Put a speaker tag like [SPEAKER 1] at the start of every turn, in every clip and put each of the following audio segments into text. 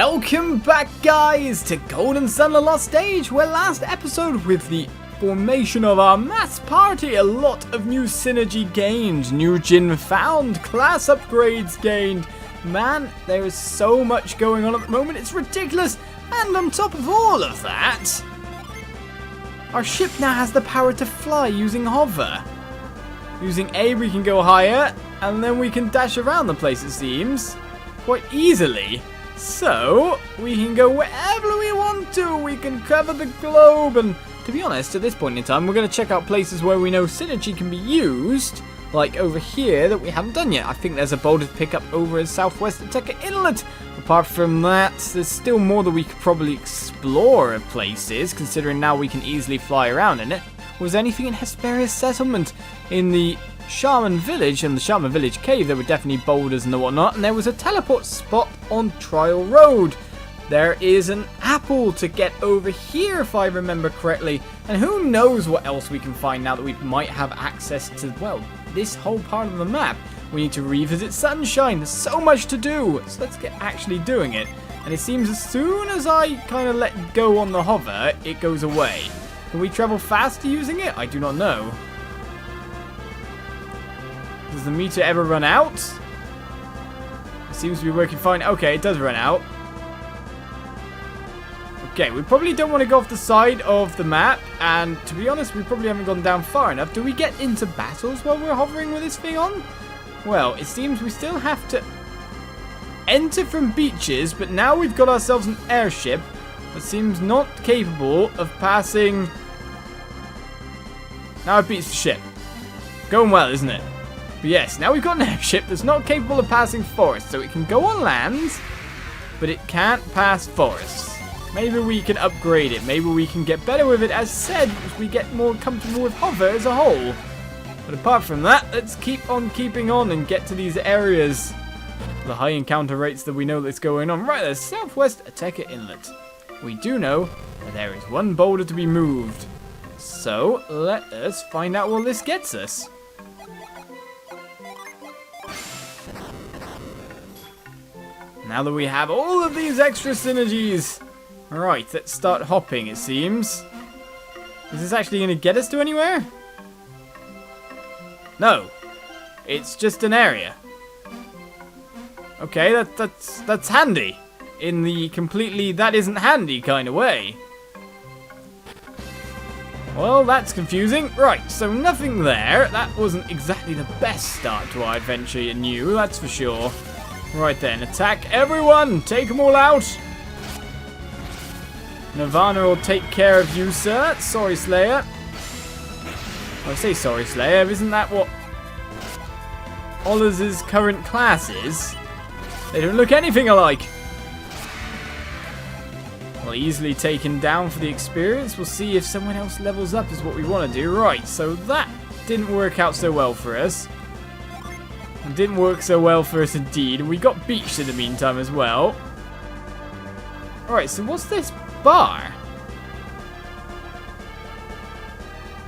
[SPEAKER 1] Welcome back, guys, to Golden Sun The Lost Stage, where last episode with the formation of our mass party, a lot of new synergy gained, new Djinn found, class upgrades gained. Man, there is so much going on at the moment, it's ridiculous. And on top of all of that, our ship now has the power to fly using hover. Using A, we can go higher, and then we can dash around the place, it seems, quite easily. So, we can go wherever we want to. We can cover the globe. And to be honest, at this point in time, we're going to check out places where we know synergy can be used. Like over here that we haven't done yet. I think there's a boulder to pick up over in southwest Ateca Inlet. Apart from that, there's still more that we could probably explore of places, considering now we can easily fly around in it. Was there anything in Hesperia's settlement? In the Shaman Village and the Shaman Village cave, there were definitely boulders and whatnot, and there was a teleport spot on Trial Road. There is an apple to get over here, if I remember correctly, and who knows what else we can find now that we might have access to, well, this whole part of the map. We need to revisit Sunshine. There's so much to do, so let's get actually doing it. And it seems as soon as I kind of let go on the hover, it goes away. Can we travel faster using it? I do not know. Does the meter ever run out? It seems to be working fine. Okay, it does run out. Okay, we probably don't want to go off the side of the map. And to be honest, we probably haven't gone down far enough. Do we get into battles while we're hovering with this thing on? Well, it seems we still have to enter from beaches. But now we've got ourselves an airship that seems not capable of passing. Now it beats the ship. Going well, isn't it? But yes, now we've got an airship that's not capable of passing forests, so it can go on land, but it can't pass forests. Maybe we can upgrade it, maybe we can get better with it, as said, as we get more comfortable with hover as a whole. But apart from that, let's keep on keeping on and get to these areas. The high encounter rates that we know that's going on. Right, there's southwest Ateca Inlet. We do know that there is one boulder to be moved. So, let us find out what this gets us. Now that we have all of these extra synergies. Right, let's start hopping, it seems. Is this actually going to get us to anywhere? No. It's just an area. Okay, that's handy. In the completely that isn't handy kind of way. Well, that's confusing. Right, so nothing there. That wasn't exactly the best start to our adventure, you knew, that's for sure. Right then, attack everyone! Take them all out! Nirvana will take care of you, sir. Sorry, Slayer. I say sorry, Slayer. Isn't that what Oliz's current class is? They don't look anything alike. Well, easily taken down for the experience. We'll see if someone else levels up is what we want to do. Right, so that didn't work out so well for us. It didn't work so well for us indeed. We got beached in the meantime as well. Alright, so what's this bar?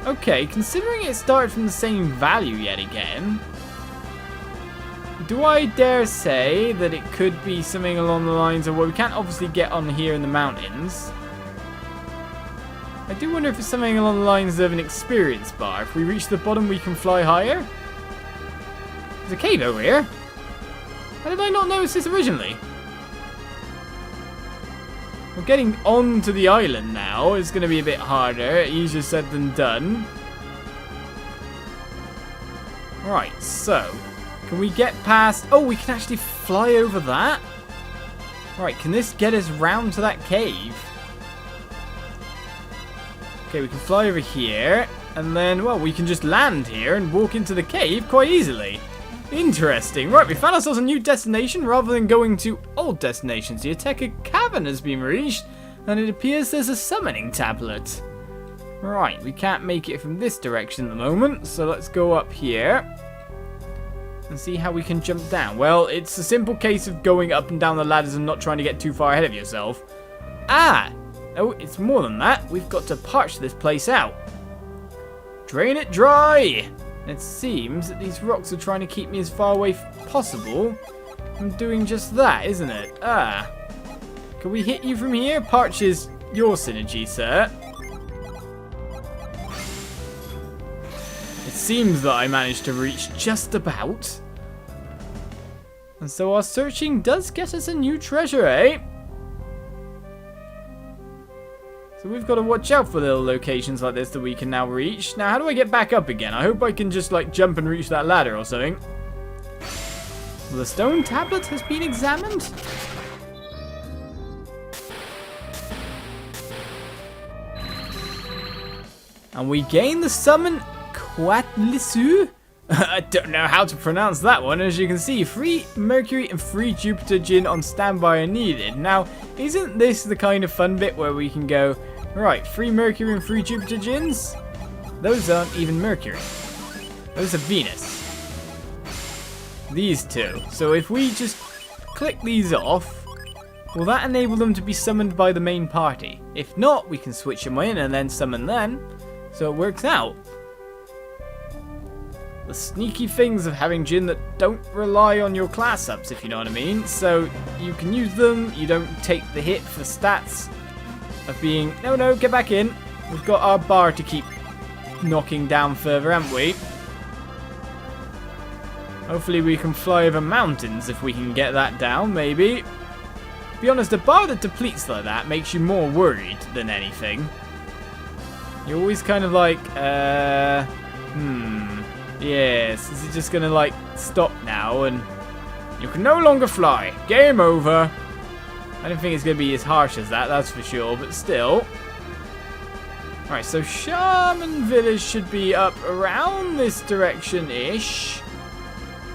[SPEAKER 1] Okay, considering it started from the same value yet again, do I dare say that it could be something along the lines of, well, we can't obviously get on here in the mountains. I do wonder if it's something along the lines of an experience bar. If we reach the bottom, we can fly higher. There's a cave over here. How did I not notice this originally? We're getting onto the island now. It's going to be a bit harder. Easier said than done. Right, so can we get past? Oh, we can actually fly over that. Right, can this get us round to that cave? Okay, we can fly over here. And then, well, we can just land here and walk into the cave quite easily. Interesting. Right, we found ourselves a new destination rather than going to old destinations. The Ateca Cavern has been reached, and it appears there's a summoning tablet. Right, we can't make it from this direction at the moment, so let's go up here and see how we can jump down. Well, it's a simple case of going up and down the ladders and not trying to get too far ahead of yourself. Ah! Oh, it's more than that. We've got to parch this place out. Drain it dry! It seems that these rocks are trying to keep me as far away as possible from doing just that, isn't it? Ah. Can we hit you from here? Parch is your synergy, sir. It seems that I managed to reach just about. And so our searching does get us a new treasure, eh? So we've got to watch out for little locations like this that we can now reach. Now, how do I get back up again? I hope I can just, like, jump and reach that ladder or something. The stone tablet has been examined. And we gain the summon Coatlicue. I don't know how to pronounce that one. As you can see, 3 Mercury and 3 Jupiter Djinn on standby are needed. Now, isn't this the kind of fun bit where we can go, right, 3 Mercury and 3 Jupiter Djinns? Those aren't even Mercury. Those are Venus. These two. So if we just click these off, will that enable them to be summoned by the main party? If not, we can switch them in and then summon them. So it works out. The sneaky things of having Djinn that don't rely on your class ups, if you know what I mean. So you can use them, you don't take the hit for stats of being, no, get back in. We've got our bar to keep knocking down further, haven't we? Hopefully we can fly over mountains if we can get that down, maybe. To be honest, a bar that depletes like that makes you more worried than anything. You're always kind of like, yes, is it just gonna, like, stop now and you can no longer fly? Game over. I don't think it's gonna be as harsh as that, that's for sure, but still. Alright, so Shaman Village should be up around this direction-ish,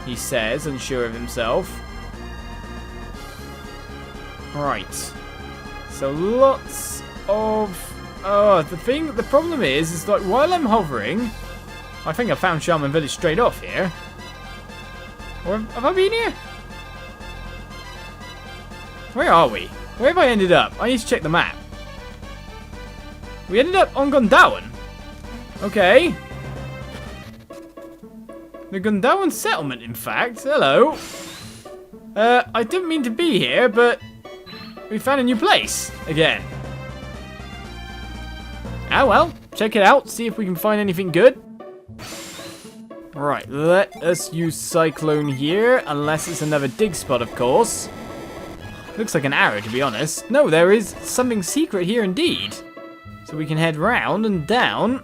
[SPEAKER 1] he says, unsure of himself. Right. So lots of... the problem is like, while I'm hovering... I think I found Shaman Village straight off here. Or have I been here? Where are we? Where have I ended up? I need to check the map. We ended up on Gondowan. Okay. The Gondowan settlement, in fact. Hello. I didn't mean to be here, but we found a new place again. Ah, well, check it out. See if we can find anything good. Right, let us use Cyclone here, unless it's another dig spot, of course. Looks like an arrow, to be honest. No, there is something secret here indeed. So we can head round and down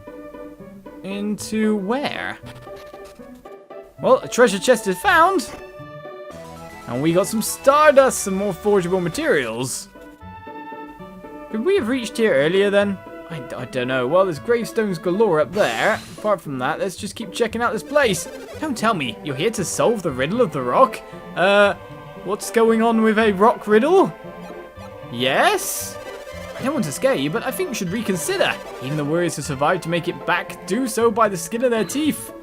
[SPEAKER 1] into where? Well, a treasure chest is found. And we got some stardust, some more forgeable materials. Could we have reached here earlier then? I don't know. Well, there's gravestones galore up there. Apart from that, let's just keep checking out this place. Don't tell me you're here to solve the riddle of the rock. What's going on with a rock riddle? Yes? I don't want to scare you, but I think you should reconsider. Even the warriors who survived to make it back do so by the skin of their teeth.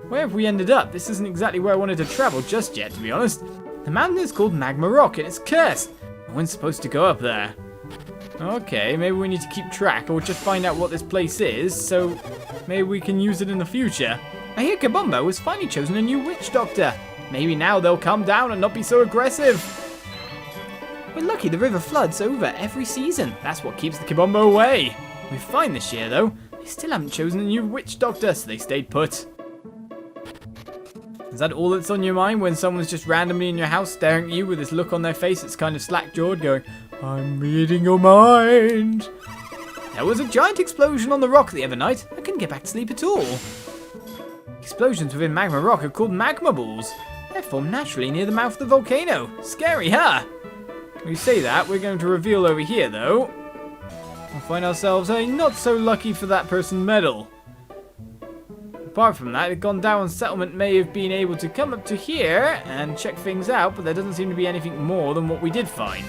[SPEAKER 1] Where have we ended up? This isn't exactly where I wanted to travel just yet, to be honest. The mountain is called Magma Rock, and it's cursed. No one's supposed to go up there. Okay, maybe we need to keep track or just find out what this place is, so maybe we can use it in the future. I hear Kabumbo has finally chosen a new witch doctor. Maybe now they'll calm down and not be so aggressive. We're lucky the river floods over every season. That's what keeps the Kabumbo away. We're fine this year, though. They still haven't chosen a new witch doctor, so they stayed put. Is that all that's on your mind when someone's just randomly in your house staring at you with this look on their face that's kind of slack-jawed going, I'm reading your mind? There was a giant explosion on the rock the other night. I couldn't get back to sleep at all. Explosions within Magma Rock are called magma balls. They're formed naturally near the mouth of the volcano. Scary, huh? When you say that, we're going to reveal over here, though. We'll find ourselves a not so lucky for that person medal. Apart from that, the Gondowan settlement may have been able to come up to here and check things out, but there doesn't seem to be anything more than what we did find.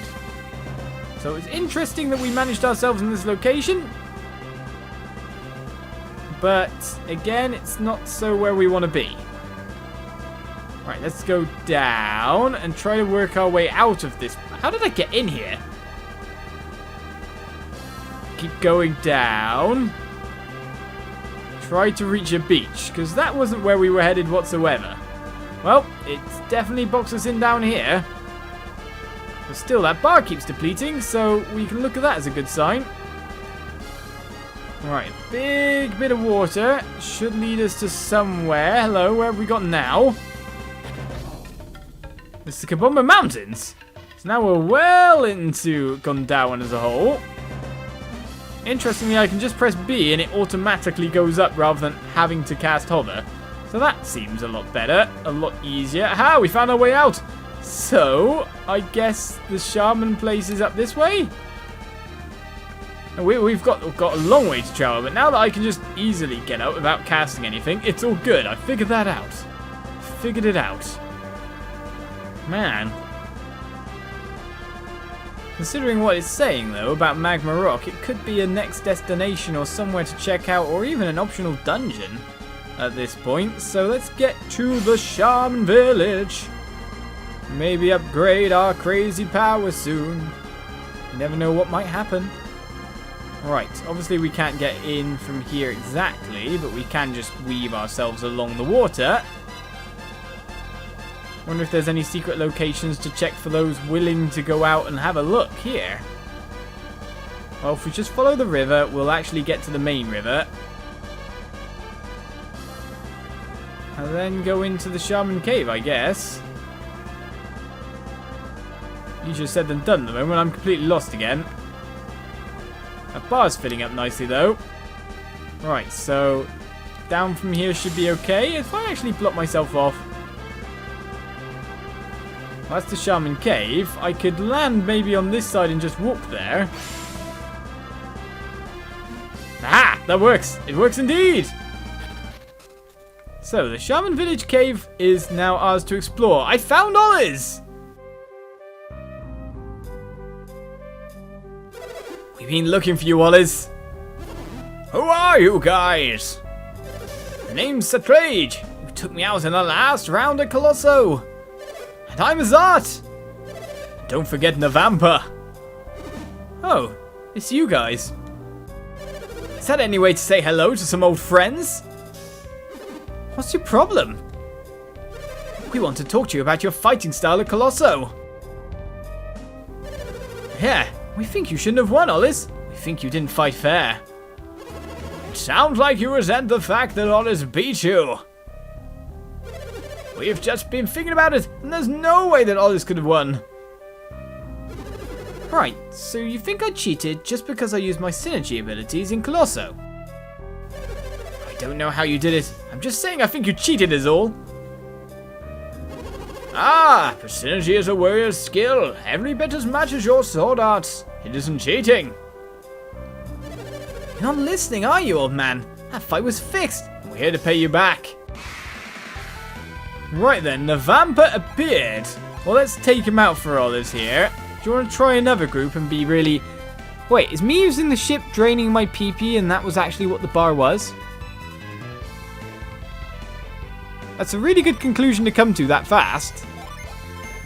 [SPEAKER 1] So it's interesting that we managed ourselves in this location. But, again, it's not so where we want to be. Right, let's go down and try to work our way out of this. How did I get in here? Keep going down. Try to reach a beach, because that wasn't where we were headed whatsoever. Well, it's definitely boxed us in down here. But still, that bar keeps depleting, so we can look at that as a good sign. Alright, big bit of water. Should lead us to somewhere. Hello, where have we got now? This is the Kabomba Mountains. So now we're well into Gondowan as a whole. Interestingly, I can just press B and it automatically goes up rather than having to cast hover. So that seems a lot better, a lot easier. Aha, we found our way out. So, I guess the shaman place is up this way? We've got a long way to travel, but now that I can just easily get out without casting anything, it's all good. I figured that out. Figured it out. Man. Considering what it's saying, though, about Magma Rock, it could be a next destination or somewhere to check out, or even an optional dungeon at this point. So let's get to the Shaman Village. Maybe upgrade our crazy power soon. You never know what might happen. Right, obviously we can't get in from here exactly, but we can just weave ourselves along the water. Wonder if there's any secret locations to check for those willing to go out and have a look here. Well, if we just follow the river, we'll actually get to the main river. And then go into the Shaman Cave, I guess. Easier said than done at the moment. I'm completely lost again. That bar's filling up nicely, though. Right, so down from here should be okay. If I actually block myself off. Well, that's the Shaman Cave. I could land maybe on this side and just walk there. Aha! That works! It works indeed! So, the Shaman Village Cave is now ours to explore. I found Oliz! We've been looking for you, Oliz. Who are you guys? My name's Psynergy. You took me out in the last round at Colosso. And I'm Azat. Don't forget Navampa. Oh, it's you guys. Is that any way to say hello to some old friends? What's your problem? We want to talk to you about your fighting style at Colosso. Yeah. We think you shouldn't have won, Oliz. We think you didn't fight fair. It sounds like you resent the fact that Oliz beat you. We've just been thinking about it, and there's no way that Oliz could have won. Right, so you think I cheated just because I used my synergy abilities in Colosso? I don't know how you did it. I'm just saying I think you cheated is all. Ah, but synergy is a warrior's skill, every bit as much as your sword arts. It isn't cheating. You're not listening, are you, old man? That fight was fixed, and we're here to pay you back. Right then, Navampa appeared. Well, let's take him out for Oliz here. Do you want to try another group and be really... Wait, is me using the ship draining my PP and that was actually what the bar was? That's a really good conclusion to come to that fast.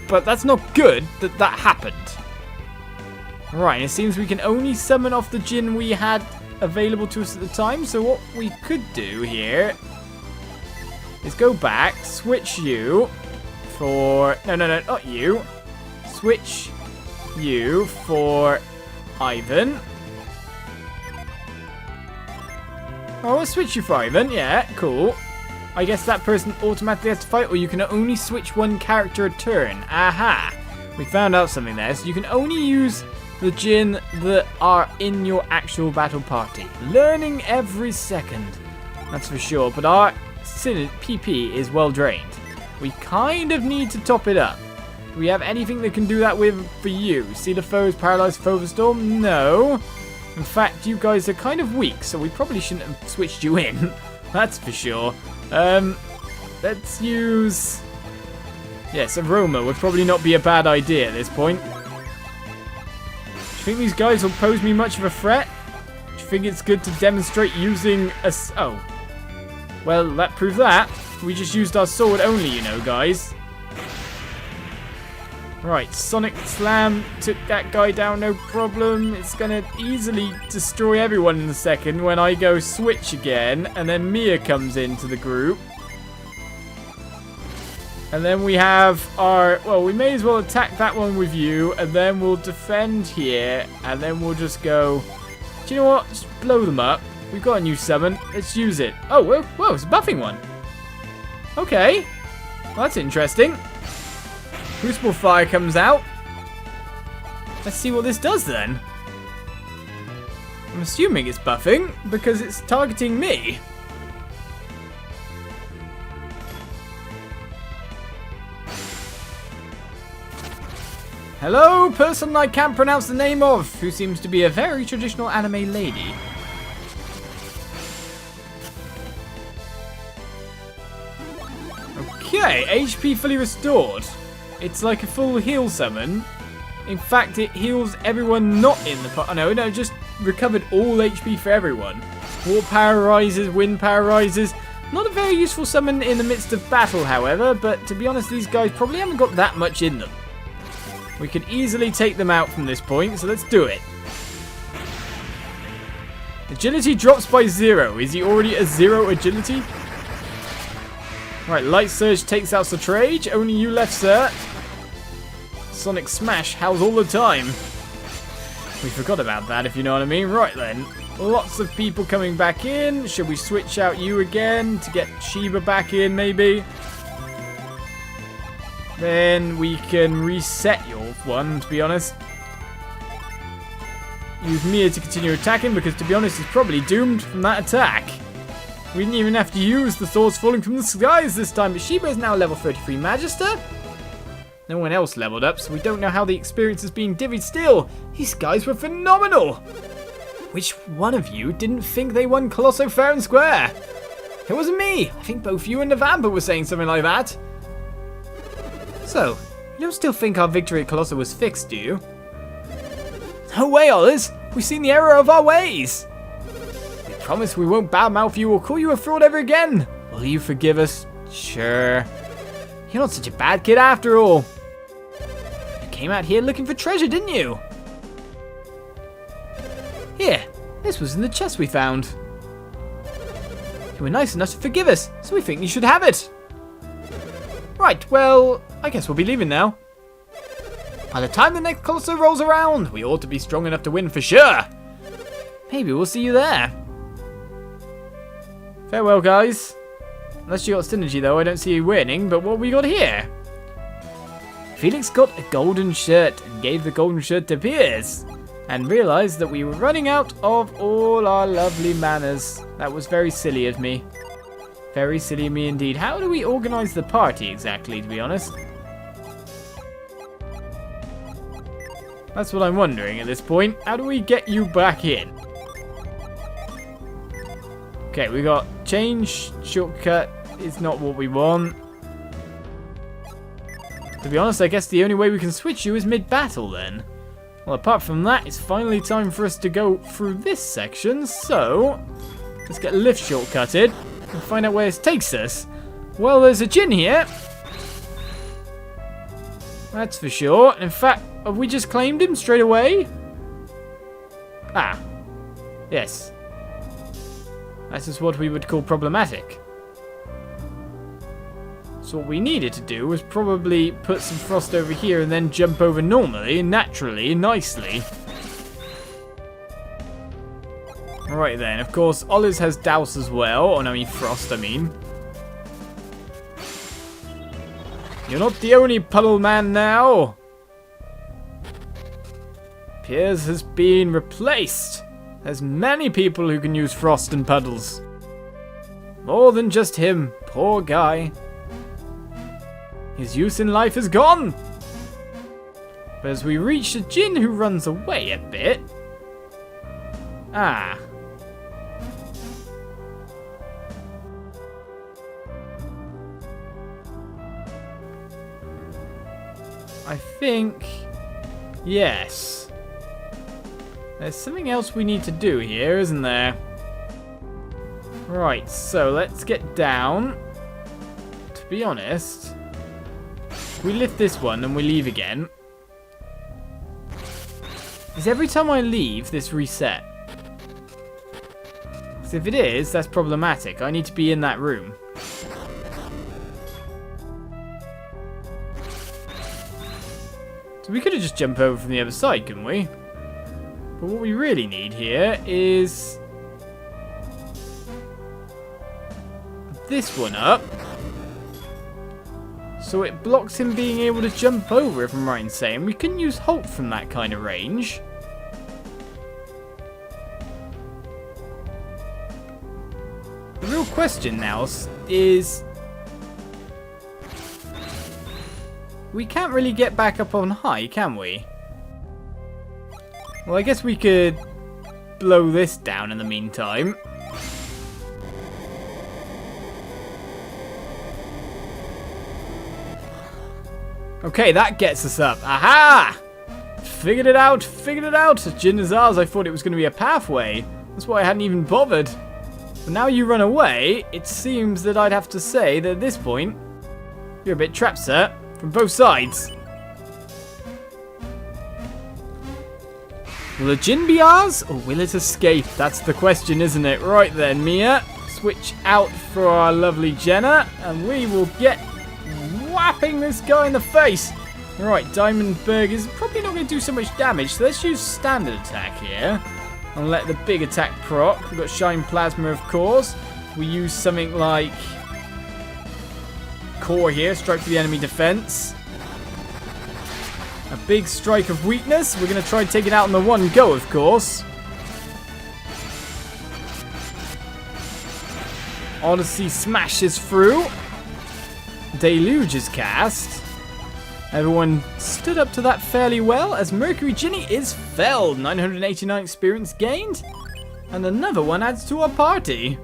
[SPEAKER 1] But that's not good that that happened. Right, it seems we can only summon off the Djinn we had available to us at the time. So what we could do here is go back, switch you for... No, not you. Switch you for Ivan. Oh, we'll switch you for Ivan. Yeah, cool. I guess that person automatically has to fight, or you can only switch one character a turn. Aha! We found out something there. So you can only use the Djinn that are in your actual battle party. Learning every second. That's for sure. But our PP is well drained. We kind of need to top it up. Do we have anything that can do that with for you? See the foes, paralyzed foe of the storm? No. In fact, you guys are kind of weak, so we probably shouldn't have switched you in. That's for sure. Let's use... Yes, Aroma would probably not be a bad idea at this point. Do you think these guys will pose me much of a threat? Do you think it's good to demonstrate using a... Oh. Well, that proved that. We just used our sword only, you know, guys. Right, Sonic Slam took that guy down, no problem. It's going to easily destroy everyone in a second when I go switch again. And then Mia comes into the group. And then we have our... Well, we may as well attack that one with you. And then we'll defend here. And then we'll just go... Do you know what? Just blow them up. We've got a new summon. Let's use it. Oh, whoa, it's a buffing one. Okay. Well, that's interesting. Crucible Fire comes out. Let's see what this does then. I'm assuming it's buffing because it's targeting me. Hello, person I can't pronounce the name of, who seems to be a very traditional anime lady. Okay, HP fully restored. It's like a full heal summon. In fact, it heals everyone not in the party. Oh, no, just recovered all HP for everyone. War power rises, wind power rises. Not a very useful summon in the midst of battle, however, but to be honest, these guys probably haven't got that much in them. We could easily take them out from this point, so let's do it. Agility drops by 0. Is he already a 0 agility? Right, Light Surge takes out Satrage. Only you left, sir. Sonic Smash howls all the time. We forgot about that, if you know what I mean. Right then. Lots of people coming back in. Should we switch out you again to get Shiba back in, maybe? Then we can reset your one, to be honest. Use Mia to continue attacking, because to be honest, he's probably doomed from that attack. We didn't even have to use the Thoughts Falling from the Skies this time, but Shiba is now level 33 Magister. No one else leveled up, so we don't know how the experience is being divvied still. These guys were phenomenal. Which one of you didn't think they won Colosso fair and square? It wasn't me. I think both you and November were saying something like that. So, you don't still think our victory at Colosso was fixed, do you? No way, Oliz. We've seen the error of our ways. We promise we won't badmouth you or call you a fraud ever again. Will you forgive us? Sure. You're not such a bad kid after all. You came out here looking for treasure, didn't you? Here, this was in the chest we found. You were nice enough to forgive us, so we think you should have it. Right, well, I guess we'll be leaving now. By the time the next Colosso rolls around, we ought to be strong enough to win for sure. Maybe we'll see you there. Farewell, guys. Unless you got Synergy, though, I don't see you winning, but what we got here? Felix got a golden shirt and gave the golden shirt to Piers, and realized that we were running out of all our lovely manners. That was very silly of me. Very silly of me indeed. How do we organize the party exactly, to be honest? That's what I'm wondering at this point. How do we get you back in? Okay, we got change, shortcut is not what we want. To be honest, I guess the only way we can switch you is mid-battle then. Well, apart from that, it's finally time for us to go through this section, so let's get lift shortcutted and find out where this takes us. Well, there's a Djinn here. That's for sure. In fact, have we just claimed him straight away? Ah. Yes. That is what we would call problematic. So what we needed to do was probably put some frost over here and then jump over normally, naturally, nicely. Right then, of course, Oliz has Douse as well. Oh, no, I mean Frost, I mean. You're not the only puddle man now. Piers has been replaced. There's many people who can use Frost and puddles. More than just him, poor guy. His use in life is gone. But as we reach a Djinn who runs away a bit. Ah. I think, yes. There's something else we need to do here, isn't there? Right, so let's get down. To be honest, we lift this one and we leave again. Is every time I leave this reset? Because if it is, that's problematic. I need to be in that room. So we could have just jumped over from the other side, couldn't we? But what we really need here is this one up. So it blocks him being able to jump over, if I'm right in saying. We couldn't use Halt from that kind of range. The real question now is... we can't really get back up on high, can we? Well, I guess we could blow this down in the meantime. Okay, that gets us up. Aha! Figured it out, figured it out. Djinn is ours. I thought it was going to be a pathway. That's why I hadn't even bothered. But now you run away, it seems that I'd have to say that at this point, you're a bit trapped, sir. From both sides. Will the Djinn be ours, or will it escape? That's the question, isn't it? Right then, Mia. Switch out for our lovely Jenna, and we will get whapping this guy in the face. Right, Diamondberg is probably not going to do so much damage, so let's use standard attack here. And let the big attack proc. We've got Shine Plasma, of course. We use something like Core here, strike for the enemy defense. A big strike of weakness. We're going to try and take it out in the one go, of course. Odyssey smashes through. Deluge is cast. Everyone stood up to that fairly well, as Mercury Ginny is felled. 989 experience gained. And another one adds to our party.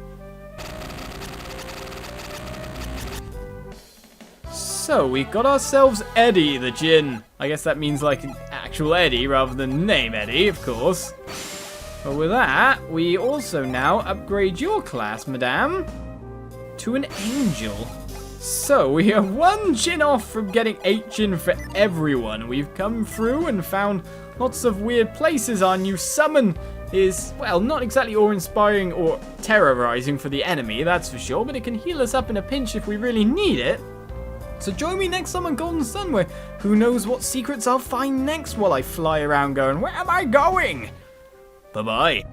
[SPEAKER 1] So, we've got ourselves Eddy, the Djinn. I guess that means like an actual Eddy rather than name Eddy, of course. But with that, we also now upgrade your class, madame, to an angel. So, we are one Djinn off from getting 8 Djinn for everyone. We've come through and found lots of weird places. Our new summon is, well, not exactly awe-inspiring or terrorizing for the enemy, that's for sure, but it can heal us up in a pinch if we really need it. So join me next time on Golden Sun, where who knows what secrets I'll find next while I fly around going, where am I going? Bye-bye.